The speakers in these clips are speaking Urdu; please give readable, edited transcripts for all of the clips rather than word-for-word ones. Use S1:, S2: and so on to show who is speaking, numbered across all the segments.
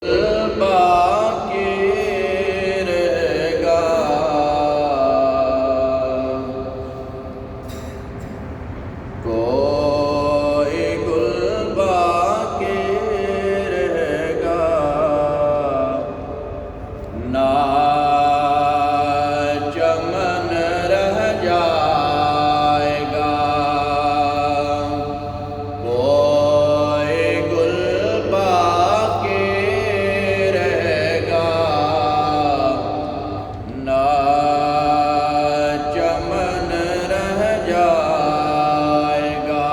S1: باقی رہے گا، کوئی گل باقی رہے گا، نہ چمن رہ جائے گا، کوئی گل باقی رہے گا، نہ چمن رہ جائے گا،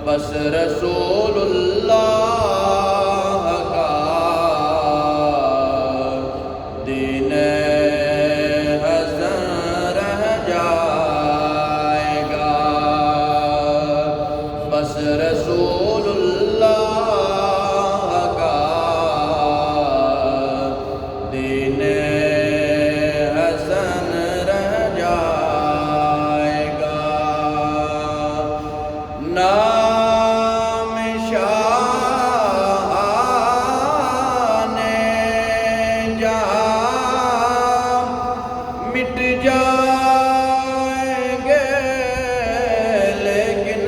S1: بس رسول اللہ کا دین حسن رہ جائے گا، بس رسول اللہ کا دین حسن رہ جائے گا، نام شاہ نے جہاں مٹ جائیں گے، لیکن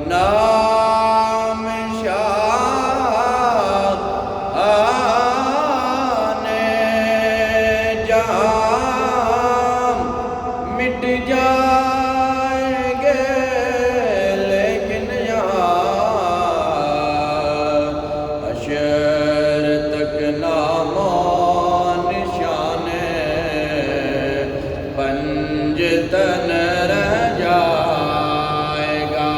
S1: نام شاہ نے جہاں مٹ جائیں گے، لیکن حشر تک نام و نشان پنجتن رہ جائے گا،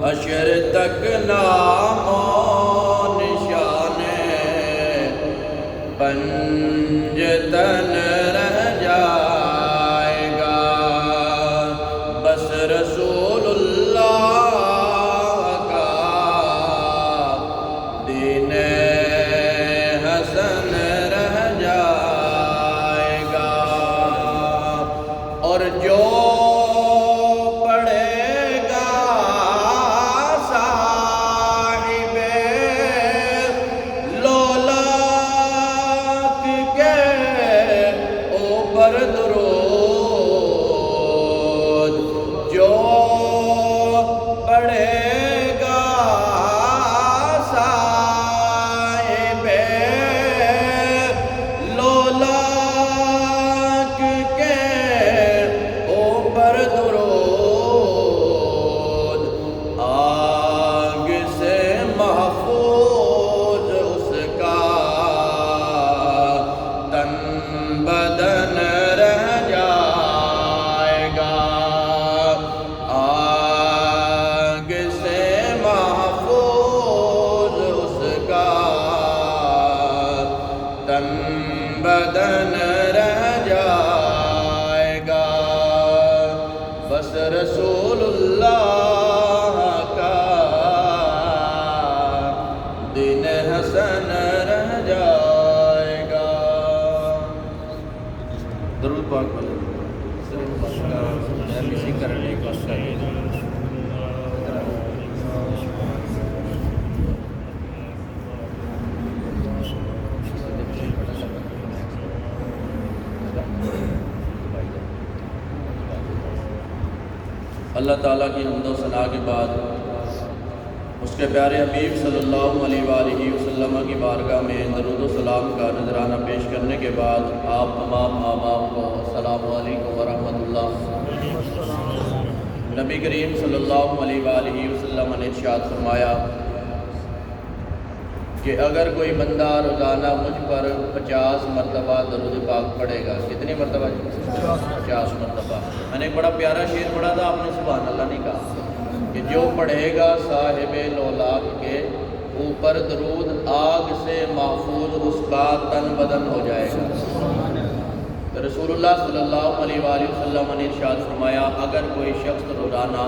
S1: حشر تک نام و نشان پنجتن رہ جائے گا، بس رسول اللہ کا دین حسن رہ جائے گا، اور جو پڑھے گا صاحب لولاک کے اوپر درود، جو پڑھے گا صاحب لولاک کے اوپر درود، آگ سے محفوظ اس کا تن بدن رہ جائے گا، آگ سے محفوظ اس کا تن بدن رہ جائے گا، بس رسول اللہ کا دین حسن رہ جائے گا۔ درود پاک پڑھیں۔ کسی کرنے کا صحیح اللہ تعالیٰ کی حمد و ثنا کے بعد اس کے پیارے حبیب صلی اللہ علیہ وآلہ وسلم کی بارگاہ میں درود و سلام کا نذرانہ پیش کرنے کے بعد آپ تمام احباب کو السلام علیکم ورحمۃ اللہ۔ نبی کریم صلی اللہ علیہ وآلہ وسلم نے ارشاد فرمایا کہ اگر کوئی بندہ روزانہ مجھ پر 50 مرتبہ درود پاک پڑھے گا، کتنی مرتبہ؟ 50 مرتبہ۔ میں نے ایک بڑا پیارا شعر پڑھا تھا، آپ نے سبحان اللہ نہیں کہا، کہ جو پڑھے گا صاحب لولاک کے اوپر درود، آگ سے محفوظ اس کا تن بدن ہو جائے گا۔ رسول اللہ صلی اللہ علیہ وآلہ وسلم نے ارشاد فرمایا اگر کوئی شخص روزانہ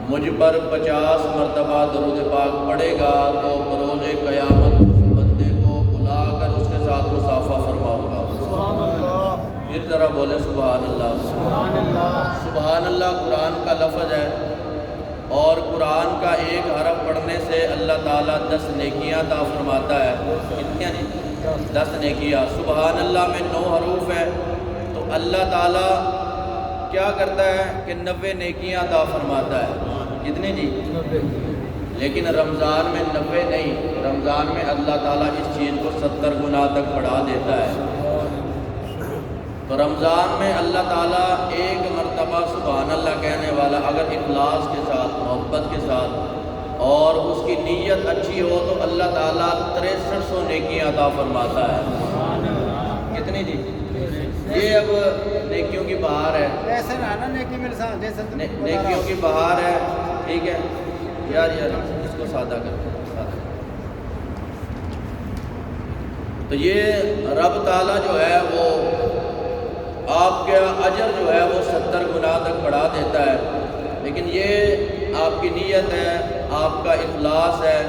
S1: مجھ پر 50 مرتبہ درود پاک پڑھے گا تو بروز قیامت اس بندے کو بلا کر اس کے ساتھ مصافحہ فرماؤں گا۔ پھر ذرا بولیں سبحان اللہ۔ سبحان اللہ قرآن کا لفظ ہے، قرآن کا ایک حرف پڑھنے سے اللہ تعالیٰ 10 نیکیاں عطا فرماتا ہے. کتنی نہیں؟ 10 نیکیاں. سبحان اللہ میں 9 حروف ہیں تو اللہ تعالیٰ کیا کرتا ہے کہ 90 نیکیاں عطا فرماتا ہے. کتنی جی؟ لیکن رمضان میں 90 نہیں، رمضان میں اللہ تعالیٰ اس چیز کو 70 گنا تک بڑھا دیتا ہے. تو رمضان میں اللہ تعالیٰ ایک مرتبہ سبحان اللہ کہنے والا اگر اخلاص کے ساتھ، محبت کے ساتھ اور اس کی نیت اچھی ہو تو اللہ تعالیٰ 6300 نیکیاں عطا فرماتا ہے. کتنی جی؟ یہ اب نیکیوں کی بہار ہے، نیکیوں کی بہار ہے. ٹھیک ہے یار اس کو سادہ کر. تو یہ رب تعالیٰ جو ہے وہ آپ کا اجر جو ہے وہ 70 گنا تک بڑھا دیتا ہے. لیکن یہ آپ کی نیت ہے، آپ کا اخلاص ہے.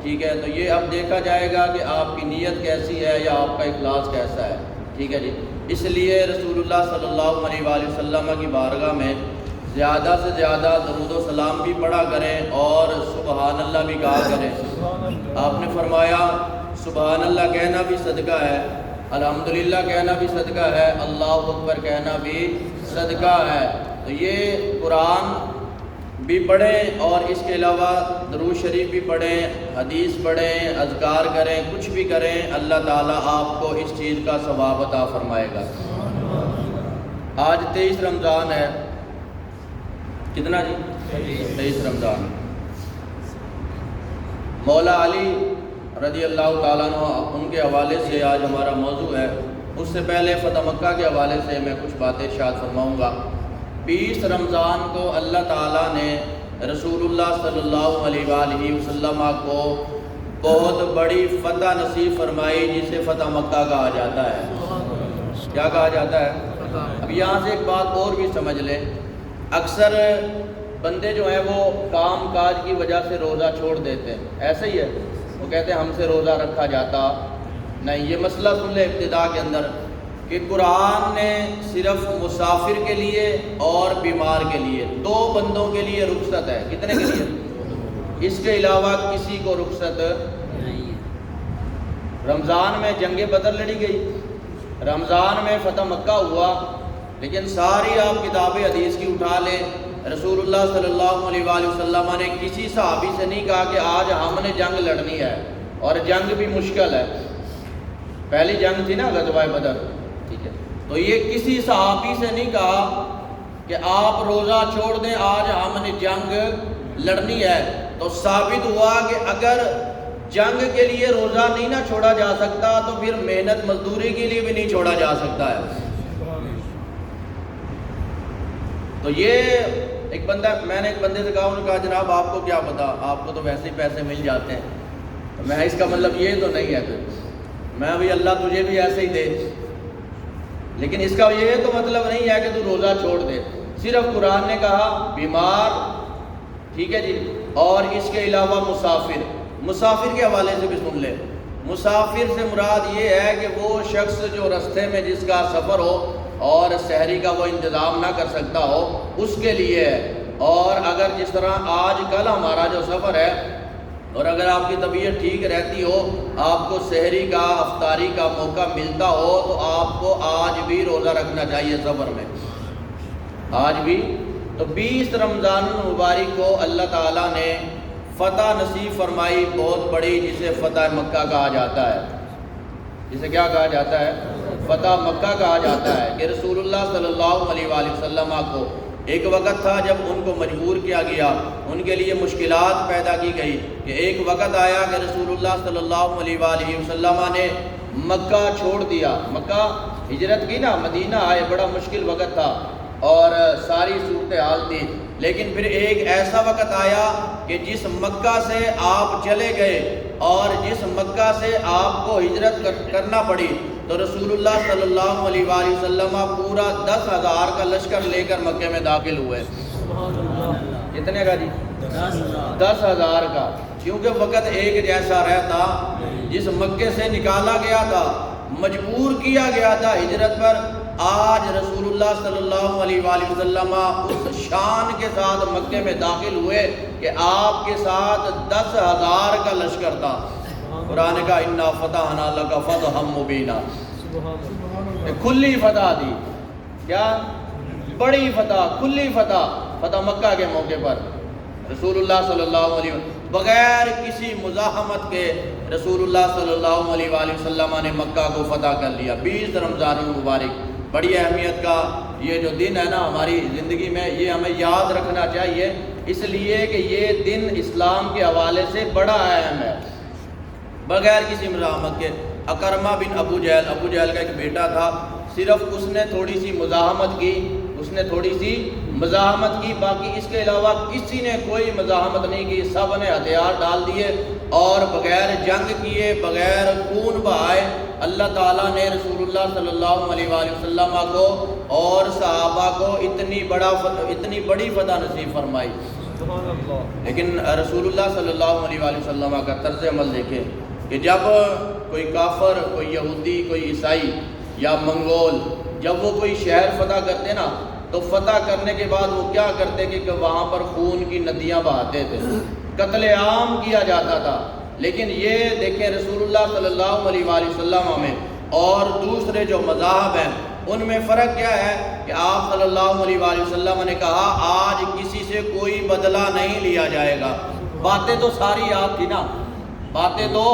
S1: ٹھیک ہے، تو یہ اب دیکھا جائے گا کہ آپ کی نیت کیسی ہے یا آپ کا اخلاص کیسا ہے. ٹھیک ہے جی. اس لیے رسول اللہ صلی اللہ علیہ وآلہ وسلم کی بارگاہ میں زیادہ سے زیادہ درود و سلام بھی پڑھا کریں اور سبحان اللہ بھی کہا کریں. آپ نے فرمایا سبحان اللہ کہنا بھی صدقہ ہے، الحمدللہ کہنا بھی صدقہ ہے، اللہ اکبر کہنا بھی صدقہ ہے. تو یہ قرآن بھی پڑھیں اور اس کے علاوہ درود شریف بھی پڑھیں، حدیث پڑھیں، اذکار کریں، کچھ بھی کریں، اللہ تعالیٰ آپ کو اس چیز کا ثواب عطا فرمائے گا. آج 23 رمضان ہے. کتنا جی؟ 23 رمضان. مولا علی رضی اللہ تعالیٰ عنہ ان کے حوالے سے آج ہمارا موضوع ہے. اس سے پہلے فتح مکہ کے حوالے سے میں کچھ باتیں ارشاد فرماؤں گا. 20 رمضان کو اللہ تعالیٰ نے رسول اللہ صلی اللہ علیہ وآلہ وسلم کو بہت بڑی فتح نصیب فرمائی جسے فتح مکہ کہا جاتا ہے. کیا کہا جاتا ہے؟ اب یہاں سے ایک بات اور بھی سمجھ لیں. اکثر بندے جو ہیں وہ کام کاج کی وجہ سے روزہ چھوڑ دیتے ہیں. ایسا ہی ہے، وہ کہتے ہیں ہم سے روزہ رکھا جاتا نہیں. یہ مسئلہ سن لے ابتدا کے اندر کہ قرآن نے صرف مسافر کے لیے اور بیمار کے لیے 2 بندوں کے لیے رخصت ہے. کتنے کے لیے؟ اس کے علاوہ کسی کو رخصت نہیں. رمضان میں جنگ بدر لڑی گئی، رمضان میں فتح مکہ ہوا، لیکن ساری آپ کتابیں حدیث کی اٹھا لیں، رسول اللہ صلی اللہ علیہ وآلہ وسلم نے کسی صحابی سے نہیں کہا کہ آج ہم نے جنگ لڑنی ہے، اور جنگ بھی مشکل ہے. پہلی جنگ تھی نا غزوہ بدر. ٹھیک ہے، تو یہ کسی صحابی سے نہیں کہا کہ آپ روزہ چھوڑ دیں، آج ہم نے جنگ لڑنی ہے. تو ثابت ہوا کہ اگر جنگ کے لیے روزہ نہیں نہ چھوڑا جا سکتا تو پھر محنت مزدوری کے لیے بھی نہیں چھوڑا جا سکتا ہے. تو یہ ایک بندہ، میں نے ایک بندے سے کہا، انہوں نے کہا جناب آپ کو کیا پتا، آپ کو تو ویسے ہی پیسے مل جاتے ہیں. تو میں اس کا مطلب یہ تو نہیں ہے پھر میں بھی اللہ تجھے بھی ایسے ہی دے، لیکن اس کا یہ تو مطلب نہیں ہے کہ تو روزہ چھوڑ دے. صرف قرآن نے کہا بیمار، ٹھیک ہے جی، اور اس کے علاوہ مسافر. مسافر کے حوالے سے بھی سن لے. مسافر سے مراد یہ ہے کہ وہ شخص جو رستے میں جس کا سفر ہو اور سحری کا وہ انتظام نہ کر سکتا ہو، اس کے لیے ہے. اور اگر جس طرح آج کل ہمارا جو سفر ہے، اور اگر آپ کی طبیعت ٹھیک رہتی ہو، آپ کو سحری کا افطاری کا موقع ملتا ہو، تو آپ کو آج بھی روزہ رکھنا چاہیے سفر میں، آج بھی. تو 20 رمضان المبارک کو اللہ تعالیٰ نے فتح نصیب فرمائی بہت بڑی، جسے فتح مکہ کہا جاتا ہے. جسے کیا کہا جاتا ہے؟ فتح مکہ کہا جاتا ہے. کہ رسول اللہ صلی اللہ علیہ وآلہ وسلم کو ایک وقت تھا جب ان کو مجبور کیا گیا، ان کے لیے مشکلات پیدا کی گئی، کہ ایک وقت آیا کہ رسول اللہ صلی اللہ علیہ وآلہ وسلم نے مکہ چھوڑ دیا. مکہ ہجرت کی نا، مدینہ آئے، بڑا مشکل وقت تھا اور ساری صورتحال تھی. لیکن پھر ایک ایسا وقت آیا کہ جس مکہ سے آپ چلے گئے اور جس مکہ سے آپ کو ہجرت کرنا پڑی، تو رسول اللہ صلی اللہ علیہ وآلہ وسلم پورا 10,000 کا لشکر لے کر مکے میں داخل ہوئے. کتنے کا جی؟ 10,000 کا. کیونکہ وقت ایک جیسا رہتا. جس مکے سے نکالا گیا تھا، مجبور کیا گیا تھا ہجرت پر، آج رسول اللہ صلی اللہ علیہ وآلہ وسلم اس شان کے ساتھ مکے میں داخل ہوئے کہ آپ کے ساتھ 10,000 کا لشکر تھا. قرآن کا انا فتحنا لک فتحا مبینا، کھلی فتح دی. کیا؟ بڑی فتح، کھلی فتح، فتح مکہ کے موقع پر رسول اللہ صلی اللہ علیہ وسلم بغیر کسی مزاحمت کے رسول اللہ صلی اللہ علیہ وآلہ وسلم نے مکہ کو فتح کر لیا. 20 رمضان المبارک بڑی اہمیت کا یہ جو دن ہے نا ہماری زندگی میں، یہ ہمیں یاد رکھنا چاہیے، اس لیے کہ یہ دن اسلام کے حوالے سے بڑا اہم ہے. بغیر کسی مزاحمت کے اکرمہ بن ابو جہل کا ایک بیٹا تھا، صرف اس نے تھوڑی سی مزاحمت کی، باقی اس کے علاوہ کسی نے کوئی مزاحمت نہیں کی. سب نے ہتھیار ڈال دیے اور بغیر جنگ کیے، بغیر خون بہائے اللہ تعالیٰ نے رسول اللہ صلی اللہ علیہ وآلہ وسلم کو اور صحابہ کو اتنی بڑی فتح نصیب فرمائی. لیکن رسول اللہ صلی اللہ علیہ وآلہ وسلم کا طرز عمل دیکھیں کہ جب کوئی کافر، کوئی یہودی، کوئی عیسائی یا منگول جب وہ کوئی شہر فتح کرتے نا تو فتح کرنے کے بعد وہ کیا کرتے کہ وہاں پر خون کی ندیاں بہاتے تھے، قتل عام کیا جاتا تھا. لیکن یہ دیکھیں رسول اللہ صلی اللہ علیہ وآلہ وسلم میں اور دوسرے جو مذاہب ہیں ان میں فرق کیا ہے کہ آپ صلی اللہ علیہ وآلہ وسلم نے کہا آج کسی سے کوئی بدلہ نہیں لیا جائے گا. باتیں تو ساری یاد تھی نا، باتیں تو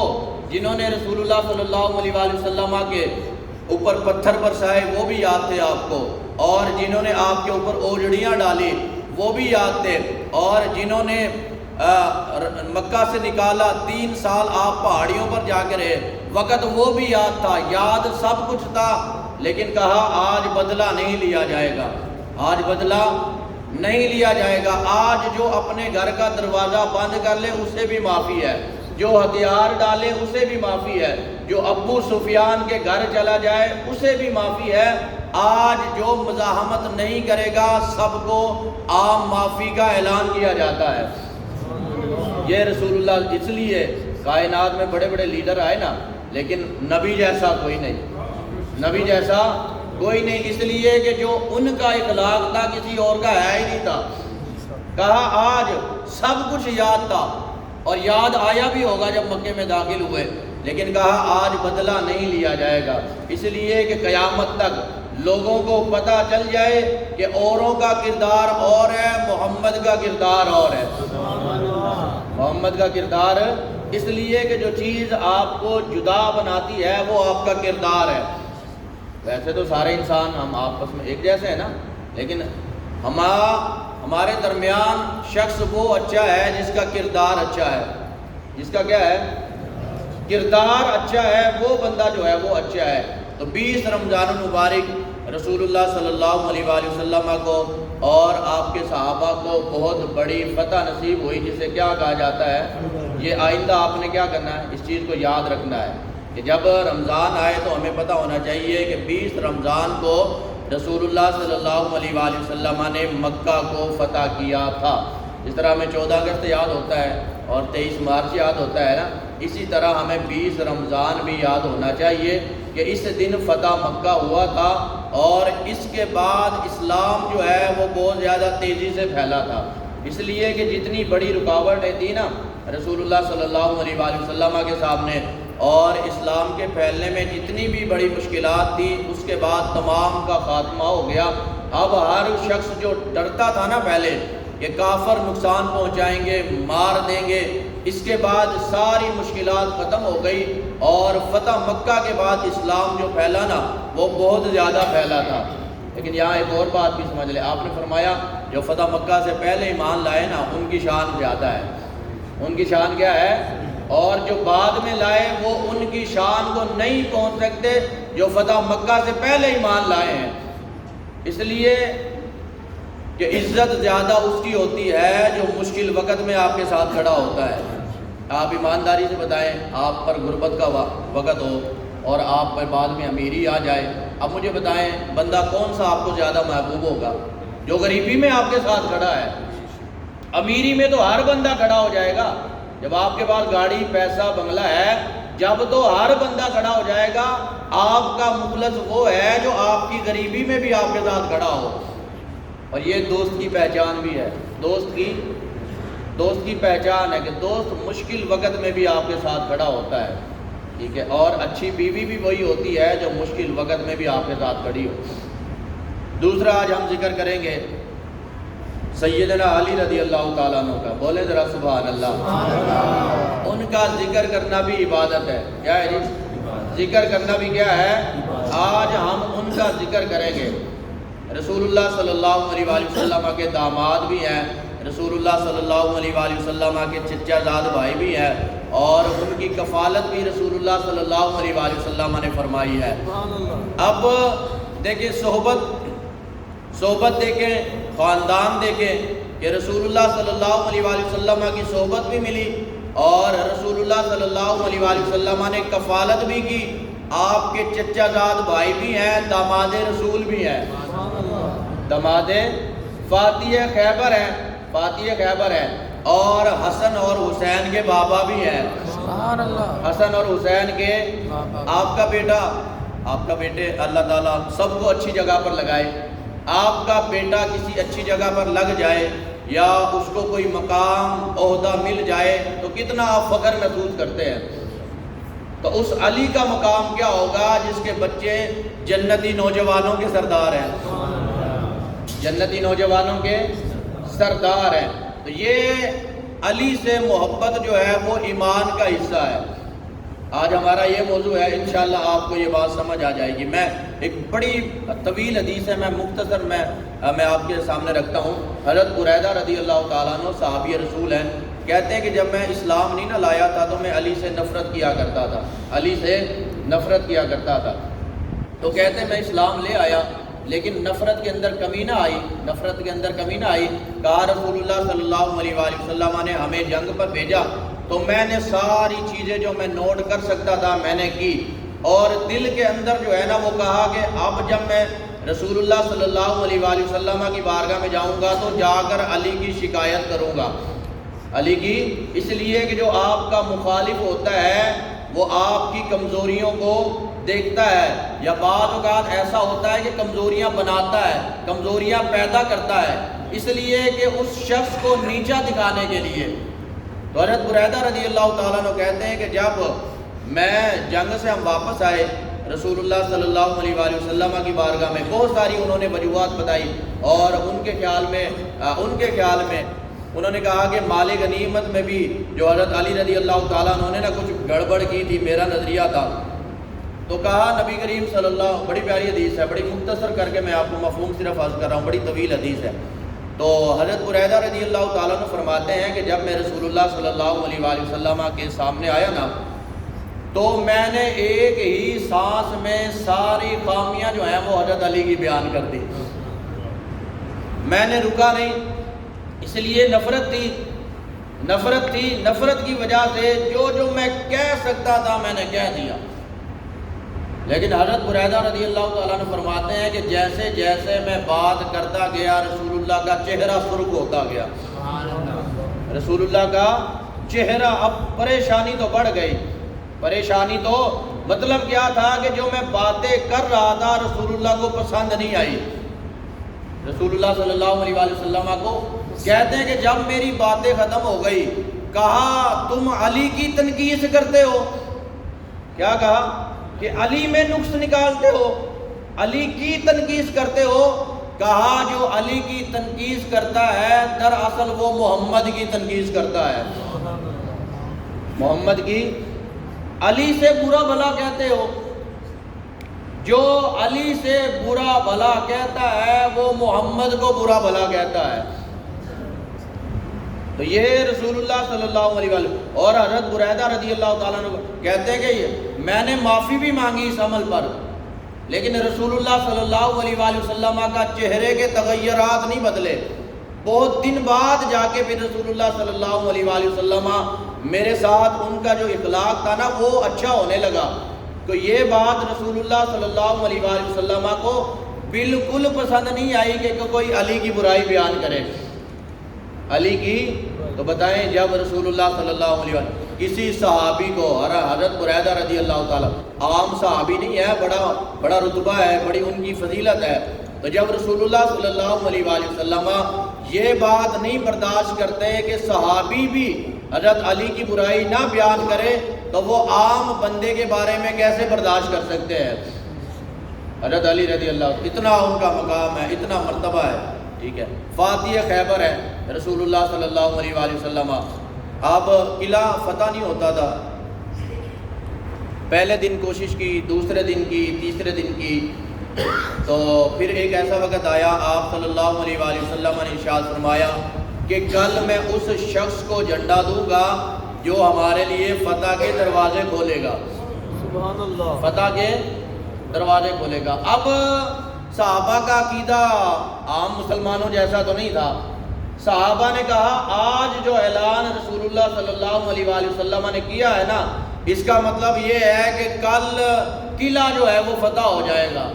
S1: جنہوں نے رسول اللہ صلی اللہ علیہ وآلہ وسلم کے اوپر پتھر برسائے وہ بھی یاد تھے آپ کو، اور جنہوں نے آپ کے اوپر اوجڑیاں ڈالی وہ بھی یاد تھے، اور جنہوں نے مکہ سے نکالا 3 سال آپ پہاڑیوں پر جا کے رہے وقت وہ بھی یاد تھا، یاد سب کچھ تھا. لیکن کہا آج بدلہ نہیں لیا جائے گا، آج بدلہ نہیں لیا جائے گا. آج جو اپنے گھر کا دروازہ بند کر لے اسے بھی معافی ہے، جو ہتھیار ڈالے اسے بھی معافی ہے، جو ابو سفیان کے گھر چلا جائے اسے بھی معافی ہے. آج جو مزاحمت نہیں کرے گا سب کو عام معافی کا اعلان کیا جاتا ہے. یہ رسول اللہ، اس لیے کائنات میں بڑے بڑے لیڈر آئے نا لیکن نبی جیسا کوئی نہیں، نبی جیسا کوئی نہیں، اس لیے کہ جو ان کا اخلاق تھا کسی اور کا ہے ہی نہیں تھا. کہا آج سب کچھ یاد تھا اور یاد آیا بھی ہوگا جب مکے میں داخل ہوئے، لیکن کہا آج بدلہ نہیں لیا جائے گا، اس لیے کہ قیامت تک لوگوں کو پتہ چل جائے کہ اوروں کا کردار اور ہے، محمد کا کردار اور ہے. محمد کا کردار اس لیے کہ جو چیز آپ کو جدا بناتی ہے وہ آپ کا کردار ہے. ویسے تو سارے انسان ہم آپس میں ایک جیسے ہیں نا، لیکن ہمارے درمیان شخص وہ اچھا ہے جس کا کردار اچھا ہے، جس کا کیا ہے کردار اچھا ہے، وہ بندہ جو ہے وہ اچھا ہے. تو 20 رمضان المبارک رسول اللہ صلی اللہ علیہ وآلہ وسلم کو اور آپ کے صحابہ کو بہت بڑی فتح نصیب ہوئی، جسے کیا کہا جاتا ہے. یہ آئندہ آپ نے کیا کرنا ہے، اس چیز کو یاد رکھنا ہے کہ جب رمضان آئے تو ہمیں پتہ ہونا چاہیے کہ 20 رمضان کو رسول اللہ صلی اللہ علیہ وآلہ وسلم نے مکہ کو فتح کیا تھا. جس طرح ہمیں 14 اگست یاد ہوتا ہے اور 23 مارچ یاد ہوتا ہے نا، اسی طرح ہمیں 20 رمضان بھی یاد ہونا چاہیے کہ اس دن فتح مکہ ہوا تھا، اور اس کے بعد اسلام جو ہے وہ بہت زیادہ تیزی سے پھیلا تھا. اس لیے کہ جتنی بڑی رکاوٹیں تھیں نا رسول اللہ صلی اللہ علیہ وآلہ وسلم کے سامنے اور اسلام کے پھیلنے میں جتنی بھی بڑی مشکلات تھی، اس کے بعد تمام کا خاتمہ ہو گیا. اب ہر شخص جو ڈرتا تھا نا پہلے کہ کافر نقصان پہنچائیں گے، مار دیں گے، اس کے بعد ساری مشکلات ختم ہو گئی، اور فتح مکہ کے بعد اسلام جو پھیلا نا وہ بہت زیادہ پھیلا تھا. لیکن یہاں ایک اور بات بھی سمجھ لیں، آپ نے فرمایا جو فتح مکہ سے پہلے ایمان لائے نا ان کی شان زیادہ ہے. ان کی شان کیا ہے؟ اور جو بعد میں لائے وہ ان کی شان کو نہیں پہنچ سکتے جو فتح مکہ سے پہلے ایمان لائے ہیں. اس لیے کہ عزت زیادہ اس کی ہوتی ہے جو مشکل وقت میں آپ کے ساتھ کھڑا ہوتا ہے. آپ ایمانداری سے بتائیں، آپ پر غربت کا وقت ہو اور آپ پر بعد میں امیری آ جائے، اب مجھے بتائیں بندہ کون سا آپ کو زیادہ محبوب ہوگا؟ جو غریبی میں آپ کے ساتھ کھڑا ہے. امیری میں تو ہر بندہ کھڑا ہو جائے گا. جب آپ کے پاس گاڑی، پیسہ، بنگلہ ہے جب تو ہر بندہ کھڑا ہو جائے گا، آپ کا مخلص وہ ہے جو آپ کی غریبی میں بھی آپ کے ساتھ کھڑا ہو۔ اور یہ دوست کی پہچان بھی ہے، دوست کی پہچان ہے کہ دوست مشکل وقت میں بھی آپ کے ساتھ کھڑا ہوتا ہے، ٹھیک ہے۔ اور اچھی بیوی بھی وہی ہوتی ہے جو مشکل وقت میں بھی آپ کے ساتھ کھڑی ہو۔ دوسرا آج ہم ذکر کریں گے سیدنا علی رضی اللہ تعالیٰ عنہ کا، بولیں ذرا سبحان اللہ۔ ان کا ذکر کرنا بھی عبادت ہے، کیا ہے جی؟ ذکر کرنا بھی کیا ہے؟ آج ہم ان کا ذکر کریں گے۔ رسول اللہ صلی اللہ علیہ وآلہ وسلم کے داماد بھی ہیں، رسول اللہ صلی اللہ علیہ وآلہ وسلم کے چچا زاد بھائی بھی ہیں، اور ان کی کفالت بھی رسول اللہ صلی اللہ علیہ وآلہ وسلم نے فرمائی ہے۔ اب دیکھیں صحبت دیکھیں، خاندان دیکھیں کہ رسول اللہ صلی اللہ علیہ وآلہ وسلم کی صحبت بھی ملی، اور رسول اللہ صلی اللہ علیہ وآلہ وسلم نے کفالت بھی کی۔ آپ کے چچا زاد بھائی بھی ہیں، داماد رسول بھی ہیں، داماد فاتح خیبر ہیں، اور حسن اور حسین کے بابا بھی ہیں، حسن اور حسین کے آپ کا بیٹے اللہ تعالیٰ سب کو اچھی جگہ پر لگائے۔ آپ کا بیٹا کسی اچھی جگہ پر لگ جائے یا اس کو کوئی مقام عہدہ مل جائے تو کتنا آپ فخر محسوس کرتے ہیں۔ تو اس علی کا مقام کیا ہوگا جس کے بچے جنتی نوجوانوں کے سردار ہیں، جنتی نوجوانوں کے سردار ہیں۔ تو یہ علی سے محبت جو ہے وہ ایمان کا حصہ ہے۔ آج ہمارا یہ موضوع ہے، انشاءاللہ آپ کو یہ بات سمجھ آ جائے گی۔ میں ایک بڑی طویل حدیث ہے، میں مختصر میں آپ کے سامنے رکھتا ہوں۔ حضرت بریدہ رضی اللہ تعالیٰ عنہ صحابی رسول ہیں، کہتے ہیں کہ جب میں اسلام نہیں نہ لایا تھا تو میں علی سے نفرت کیا کرتا تھا، تو کہتے ہیں میں اسلام لے آیا لیکن نفرت کے اندر کمی نہ آئی، کہا رسول اللہ صلی اللہ علیہ وآلہ وسلم نے ہمیں جنگ پر بھیجا تو میں نے ساری چیزیں جو میں نوٹ کر سکتا تھا میں نے کی، اور دل کے اندر جو ہے نا وہ کہا کہ اب جب میں رسول اللہ صلی اللہ علیہ وآلہ وسلم کی بارگاہ میں جاؤں گا تو جا کر علی کی شکایت کروں گا، علی کی، اس لیے کہ جو آپ کا مخالف ہوتا ہے وہ آپ کی کمزوریوں کو دیکھتا ہے، یا بعض اوقات ایسا ہوتا ہے کہ کمزوریاں بناتا ہے، کمزوریاں پیدا کرتا ہے، اس لیے کہ اس شخص کو نیچا دکھانے کے لیے۔ تو حضرت بریدہ رضی اللہ تعالیٰ عنہ کہتے ہیں کہ جب میں جنگ سے ہم واپس آئے رسول اللہ صلی اللہ علیہ وآلہ وسلم کی بارگاہ میں، بہت ساری انہوں نے وجوہات بتائی، اور ان کے خیال میں انہوں نے کہا کہ مال غنیمت میں بھی جو حضرت علی رضی اللہ تعالیٰ عنہ نے کچھ گڑبڑ کی تھی، میرا نظریہ تھا، تو کہا نبی کریم صلی اللہ، بڑی پیاری حدیث ہے، بڑی مختصر کر کے میں آپ کو مفہوم صرف عرض کر رہا ہوں، بڑی طویل حدیث ہے۔ تو حضرت بریدہ رضی اللہ تعالیٰ عنہ فرماتے ہیں کہ جب میں رسول اللہ صلی اللہ علیہ وآلہ وسلم کے سامنے آیا نا تو میں نے ایک ہی سانس میں ساری خامیاں جو ہیں وہ حضرت علی کی بیان کر دی، میں نے رکا نہیں، اس لیے نفرت تھی، نفرت کی وجہ سے جو میں کہہ سکتا تھا میں نے کہہ دیا۔ لیکن حضرت بریدہ رضی اللہ تعالیٰ عنہ فرماتے ہیں کہ جیسے جیسے میں بات کرتا گیا رسول اللہ کا چہرہ سرخ ہوتا گیا، رسول اللہ کا چہرہ، اب پریشانی تو بڑھ گئی، پریشانی تو مطلب کیا تھا کہ جو میں باتیں کر رہا تھا رسول اللہ کو پسند نہیں آئی، رسول اللہ صلی اللہ علیہ وآلہ وسلم کو کہتے ہیں کہ جب میری باتیں ختم ہو گئی کہا تم علی کی تنقید کرتے ہو، کیا کہا کہ علی میں نقص نکالتے ہو، علی کی تنقید کرتے ہو، کہا جو علی کی تنقید کرتا ہے دراصل وہ محمد کی تنقید کرتا ہے، محمد کی، علی سے برا بھلا کہتے ہو، جو علی سے برا بھلا کہتا ہے وہ محمد کو برا بھلا کہتا ہے۔ تو یہ رسول اللہ صلی اللہ علیہ وسلم، اور حضرت بریدہ رضی اللہ تعالیٰ عنہ کہتے ہیں کہ میں نے معافی بھی مانگی اس عمل پر، لیکن رسول اللہ صلی اللہ علیہ وآلہ وسلم کا چہرے کے تغیرات نہیں بدلے، بہت دن بعد جا کے پھر رسول اللہ صلی اللہ علیہ وآلہ وسلم میرے ساتھ ان کا جو اخلاق تھا نا وہ اچھا ہونے لگا۔ تو یہ بات رسول اللہ صلی اللہ علیہ وآلہ وسلم کو بالکل پسند نہیں آئی کہ کوئی علی کی برائی بیان کرے، علی کی، تو بتائیں جب رسول اللہ صلی اللہ علیہ وسلم کسی صحابی کو، حضرت بریدہ رضی اللہ تعالیٰ عام صحابی نہیں ہے، بڑا رتبہ ہے، بڑی ان کی فضیلت ہے. تو جب رسول اللہ صلی اللہ علیہ وآلہ وسلم یہ بات نہیں برداشت کرتے کہ صحابی بھی حضرت علی کی برائی نہ بیان کرے، تو وہ عام بندے کے بارے میں کیسے برداشت کر سکتے ہیں؟ حضرت علی رضی اللہ، اتنا ان کا مقام ہے، اتنا مرتبہ ہے. ٹھیک ہے، فاتح خیبر ہے رسول اللہ صلی اللہ علیہ وآلہ وسلم. اب قلعہ فتح نہیں ہوتا تھا، پہلے دن کوشش کی، دوسرے دن کی، تیسرے دن کی، تو پھر ایک ایسا وقت آیا آپ صلی اللہ علیہ وآلہ وسلم نے ارشاد فرمایا کہ کل میں اس شخص کو جھنڈا دوں گا جو ہمارے لیے فتح کے دروازے کھولے گا.
S2: سبحان اللہ.
S1: فتح کے دروازے کھولے گا. اب صحابہ کا عقیدہ عام مسلمانوں جیسا تو نہیں تھا. صحابہ نے کہا آج جو اعلان رسول اللہ صلی اللہ علیہ وآلہ وسلم نے کیا ہے نا، اس کا مطلب یہ ہے کہ کل قلعہ جو ہے وہ فتح ہو جائے گا.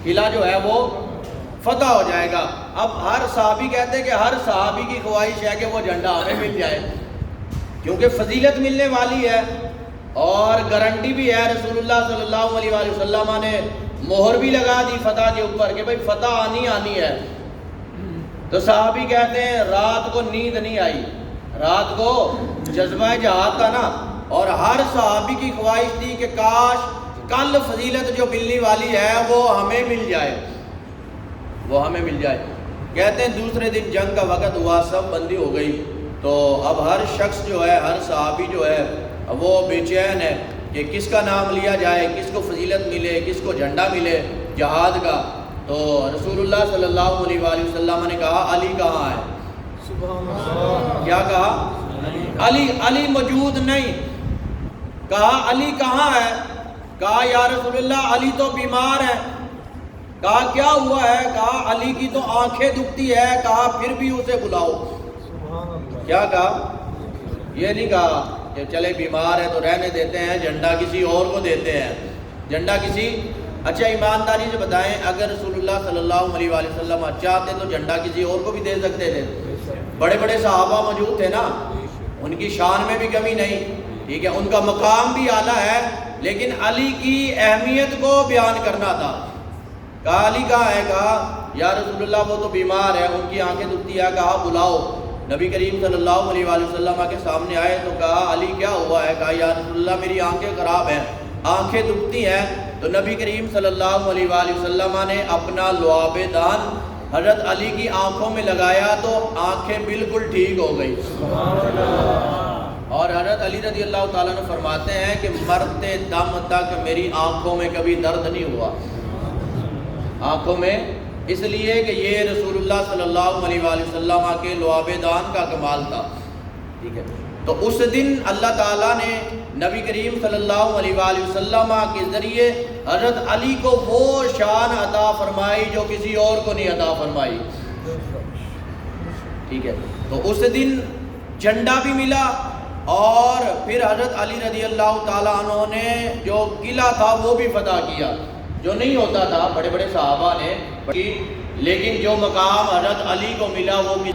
S1: قلعہ جو ہے وہ فتح ہو جائے گا. اب ہر صحابی کہتے ہیں کہ ہر صحابی کی خواہش ہے کہ وہ جھنڈا ہمیں مل جائے، کیونکہ فضیلت ملنے والی ہے اور گارنٹی بھی ہے. رسول اللہ صلی اللہ علیہ وآلہ وسلم نے مہر بھی لگا دی فتح کے اوپر کہ بھئی فتح آنی ہے. تو صحابی کہتے ہیں رات کو نیند نہیں آئی، رات کو جذبہ جہاد تھا نا، اور ہر صحابی کی خواہش تھی کہ کاش کل فضیلت جو ملنے والی ہے وہ ہمیں مل جائے، وہ ہمیں مل جائے. کہتے ہیں دوسرے دن جنگ کا وقت ہوا، سب بندی ہو گئی. تو اب ہر شخص جو ہے، ہر صحابی جو ہے وہ بے چین ہے کہ کس کا نام لیا جائے، کس کو فضیلت ملے، کس کو جھنڈا ملے جہاد کا. تو رسول اللہ صلی اللہ علیہ وآلہ وسلم نے کہا علی کہاں ہے؟
S2: سبحان اللہ.
S1: کیا کہا؟ علی موجود نہیں. کہا علی کہاں ہے؟ کہا یا رسول اللہ علی تو بیمار ہے. کہا کیا ہوا ہے؟ کہا علی کی تو آنکھیں دکھتی ہے. کہا پھر بھی اسے بلاؤ.
S2: سبحان اللہ.
S1: کیا کہا؟ یہ نہیں کہا کہ چلے بیمار ہے تو رہنے دیتے ہیں، جھنڈا کسی اور کو دیتے ہیں، جھنڈا کسی. اچھا ایمانداری سے بتائیں، اگر رسول اللہ صلی اللہ علیہ وآلہ وسلم چاہتے تو جھنڈا کسی اور کو بھی دے سکتے تھے. بڑے بڑے صحابہ موجود تھے نا، ان کی شان میں بھی کمی نہیں. ٹھیک ہے، ان کا مقام بھی اعلیٰ ہے، لیکن علی کی اہمیت کو بیان کرنا تھا. کہا علی کہاں ہے؟ کہا یا رسول اللہ وہ تو بیمار ہے، ان کی آنکھیں دکھتی ہے. کہا بلاؤ. نبی کریم صلی اللہ علیہ وآلہ وسلم کے سامنے آئے تو کہا علی کیا ہوا ہے؟ کہا یا رسول اللہ میری آنکھیں خراب ہیں، آنکھیں دکھتی ہیں. تو نبی کریم صلی اللہ علیہ وآلہ وسلم نے اپنا لعاب دان حضرت علی کی آنکھوں میں لگایا تو آنکھیں بالکل ٹھیک ہو گئی. اور حضرت علی رضی اللہ تعالیٰ نے فرماتے ہیں کہ مرتے دم تک میری آنکھوں میں کبھی درد نہیں ہوا، آنکھوں میں، اس لیے کہ یہ رسول اللہ صلی اللہ علیہ وآلہ وسلم کے لعاب دان کا کمال تھا. ٹھیک ہے، تو اس دن اللہ تعالیٰ نے نبی کریم صلی اللہ علیہ وآلہ وسلم کے ذریعے حضرت علی کو وہ شان عطا فرمائی جو کسی اور کو نہیں عطا فرمائی. ٹھیک ہے، تو اس دن جھنڈا بھی ملا اور پھر حضرت علی رضی اللہ تعالیٰ عنہ نے جو قلعہ تھا وہ بھی فتح کیا، جو نہیں ہوتا تھا بڑے بڑے صحابہ نے، لیکن جو مقام حضرت علی کو ملا وہ بھی.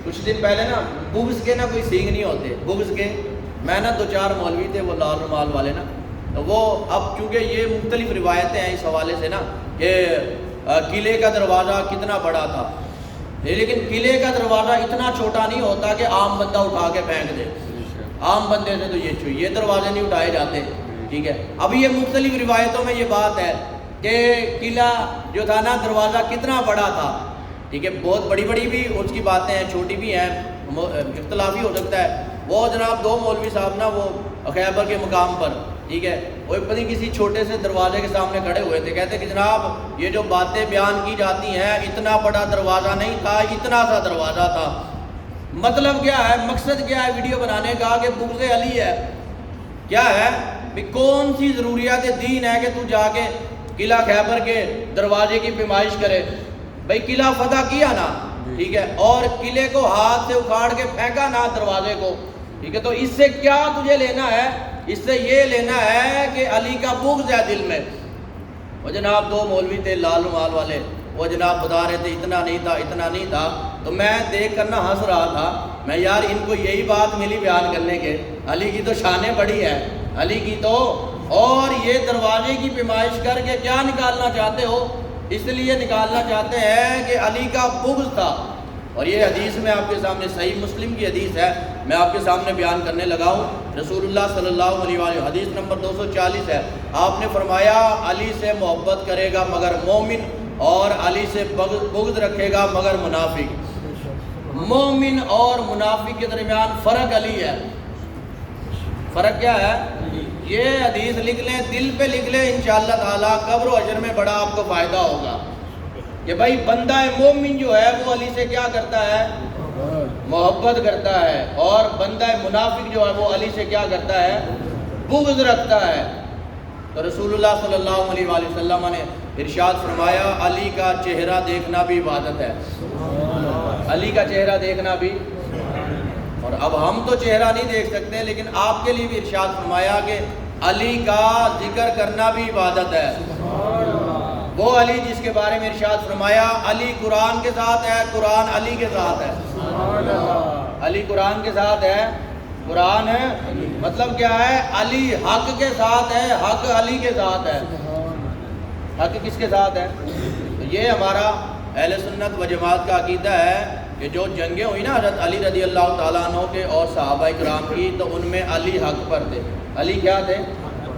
S1: کچھ دن پہلے نا بغض کے نا کوئی سینگ نہیں ہوتے، بغض کے میں نا 2-4 مولوی تھے وہ لال رومال والے نا، تو وہ اب چونکہ یہ مختلف روایتیں ہیں اس حوالے سے نا کہ قلعے کا دروازہ کتنا بڑا تھا، لیکن قلعے کا دروازہ اتنا چھوٹا نہیں ہوتا کہ عام بندہ اٹھا کے پھینک دے. عام بندے سے تو یہ دروازے نہیں اٹھائے جاتے. ٹھیک ہے، اب یہ مختلف روایتوں میں یہ بات ہے کہ قلعہ جو تھا نا دروازہ کتنا بڑا تھا. ٹھیک ہے، بہت بڑی بڑی بھی اس کی باتیں ہیں، چھوٹی بھی ہیں، اختلافی ہو سکتا ہے. وہ جناب 2 مولوی صاحب نا وہ خیبر کے مقام پر، ٹھیک ہے، وہ پتہ کسی چھوٹے سے دروازے کے سامنے کھڑے ہوئے تھے. کہتے کہ جناب یہ جو باتیں بیان کی جاتی ہیں اتنا بڑا دروازہ نہیں تھا، اتنا سا دروازہ تھا. مطلب کیا ہے، مقصد کیا ہے ویڈیو بنانے کا کہ بغض علی ہے. کیا ہے بھی کون سی ضروریات دین ہے کہ تو جا کے قلعہ خیبر کے دروازے کی پیمائش کرے؟ بھائی قلعہ فتح کیا نا، ٹھیک ہے، اور قلعے کو ہاتھ سے اکھاڑ کے پھینکا نا دروازے کو. ٹھیک ہے، تو اس سے کیا تجھے لینا ہے؟ اس سے یہ لینا ہے کہ علی کا بغض ہے دل میں. وہ جناب 2 مولوی تھے لال رومال والے، وہ جناب بتا رہے تھے اتنا نہیں تھا، تو میں دیکھ کر نہ ہنس رہا تھا، میں یار ان کو یہی بات ملی بیان کرنے کے، علی کی تو شانیں بڑی ہے، علی کی تو، اور یہ دروازے کی پیمائش کر کے کیا نکالنا چاہتے ہو؟ اس لیے نکالنا چاہتے ہیں کہ علی کا بغض تھا۔ اور یہ حدیث میں آپ کے سامنے صحیح مسلم کی حدیث ہے، میں آپ کے سامنے بیان کرنے لگا ہوں۔ رسول اللہ صلی اللہ علیہ وآلہ، حدیث نمبر 240 ہے، آپ نے فرمایا علی سے محبت کرے گا مگر مومن، اور علی سے بغض رکھے گا مگر منافق۔ مومن اور منافق کے درمیان فرق علی ہے۔ فرق کیا ہے؟ یہ حدیث لکھ لیں، دل پہ لکھ لیں، انشاءاللہ تعالیٰ قبر و حشر میں بڑا آپ کو فائدہ ہوگا کہ بھائی بندہ مومن جو ہے وہ علی سے کیا کرتا ہے؟ محبت کرتا ہے، اور بندہ منافق جو ہے وہ علی سے کیا کرتا ہے؟ بغض رکھتا ہے۔ تو رسول اللہ صلی اللہ علیہ وآلہ وسلم نے ارشاد فرمایا علی کا چہرہ دیکھنا بھی عبادت ہے، علی کا چہرہ دیکھنا بھی، اور اب ہم تو چہرہ نہیں دیکھ سکتے، لیکن آپ کے لیے بھی ارشاد فرمایا کہ علی کا ذکر کرنا بھی عبادت ہے۔ وہ علی جس کے بارے میں ارشاد فرمایا علی قرآن کے ساتھ ہے، قرآن علی کے ساتھ ہے۔ علی قرآن کے ساتھ ہے، قرآن ہے، مطلب کیا ہے؟ علی حق کے ساتھ ہے، حق علی کے ساتھ ہے۔ حق کس کے ساتھ ہے؟ تو یہ ہمارا اہل سنت و جماعت کا عقیدہ ہے کہ جو جنگیں ہوئی نا حضرت علی رضی اللہ تعالیٰ عنہ کے اور صحابہ کرام کی، تو ان میں علی حق پر تھے۔ علی کیا تھے؟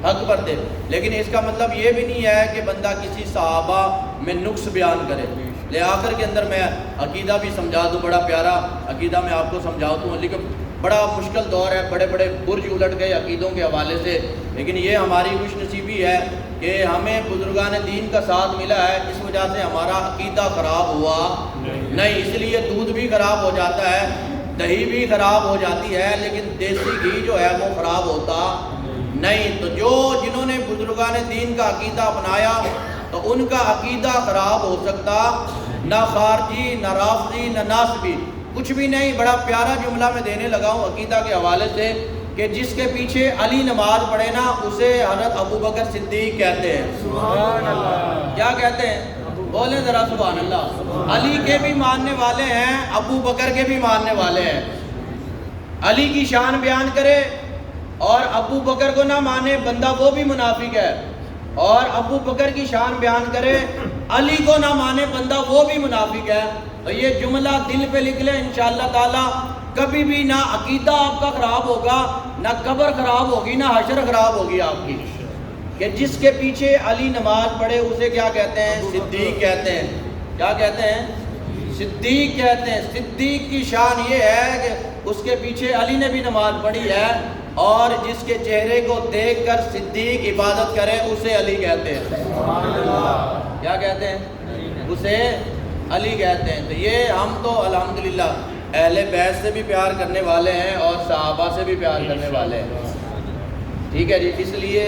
S1: حق پر تھے۔ لیکن اس کا مطلب یہ بھی نہیں ہے کہ بندہ کسی صحابہ میں نقص بیان کرے۔ لے آخر کے اندر میں عقیدہ بھی سمجھا دوں، بڑا پیارا عقیدہ میں آپ کو سمجھا دوں، لیکن بڑا مشکل دور ہے، بڑے بڑے برج الٹ گئے عقیدوں کے حوالے سے، لیکن یہ ہماری خوش نصیبی ہے کہ ہمیں بزرگان دین کا ساتھ ملا ہے، اس وجہ سے ہمارا عقیدہ خراب ہوا نہیں۔ اس لیے دودھ بھی خراب ہو جاتا ہے، دہی بھی خراب ہو جاتی ہے، لیکن دیسی گھی جو ہے وہ خراب ہوتا نہیں۔ تو جنہوں نے بزرگان دین کا عقیدہ اپنایا تو ان کا عقیدہ خراب ہو سکتا نہ خارجی، نہ رافضی، نہ ناصبی، کچھ بھی نہیں۔ بڑا پیارا جملہ میں دینے لگا ہوں عقیدہ کے حوالے سے کہ جس کے پیچھے علی نماز پڑھے نا اسے حضرت ابو بکر صدیق کہتے ہیں۔ سبحان اللہ۔ کیا کہتے ہیں؟ بولیں ذرا سبحان اللہ۔ علی کے بھی ماننے والے ہیں، ابو بکر کے بھی ماننے والے ہیں۔ علی کی شان بیان کرے اور ابو بکر کو نہ مانے بندہ وہ بھی منافق ہے، اور ابو بکر کی شان بیان کرے علی کو نہ مانے بندہ وہ بھی منافق ہے۔ تو یہ جملہ دل پہ لکھ لیں، انشاءاللہ تعالی کبھی بھی نہ عقیدہ آپ کا خراب ہوگا، نہ قبر خراب ہوگی، نہ حشر خراب ہوگی آپ کی۔ کہ جس کے پیچھے علی نماز پڑھے اسے کیا کہتے ہیں؟ صدیق کہتے ہیں۔ کیا کہتے ہیں؟ صدیق کہتے ہیں۔ صدیق کی شان یہ ہے کہ اس کے پیچھے علی نے بھی نماز پڑھی ہے، اور جس کے چہرے کو دیکھ کر صدیق عبادت کرے اسے علی کہتے ہیں۔ کیا کہتے ہیں؟ اسے علی کہتے ہیں۔ تو یہ ہم تو الحمدللہ اہل بیت سے بھی پیار کرنے والے ہیں اور صحابہ سے بھی پیار کرنے والے ہیں، ٹھیک ہے جی۔ اس لیے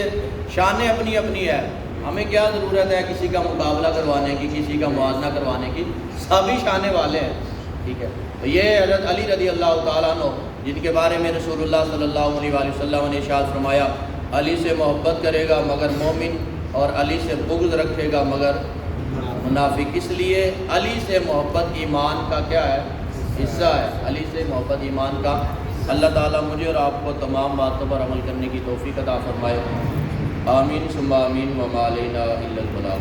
S1: شانیں اپنی اپنی ہے، ہمیں کیا ضرورت ہے کسی کا مقابلہ کروانے کی، کسی کا موازنہ کروانے کی، سبھی شانے والے ہیں، ٹھیک ہے۔ تو یہ حضرت علی رضی اللہ تعالیٰ عنہ جن کے بارے میں رسول اللہ صلی اللہ علیہ وآلہ وسلم نے ارشاد فرمایا علی سے محبت کرے گا مگر مومن، اور علی سے بغض رکھے گا مگر منافق۔ اس لیے علی سے محبت ایمان کا کیا ہے؟ حصہ ہے۔ علی سے محبت ایمان کا۔ اللہ تعالیٰ مجھے اور آپ کو تمام باتوں پر عمل کرنے کی توفیق عطا فرمائے، آمین ثم آمین، وما علینا الا البلاغ۔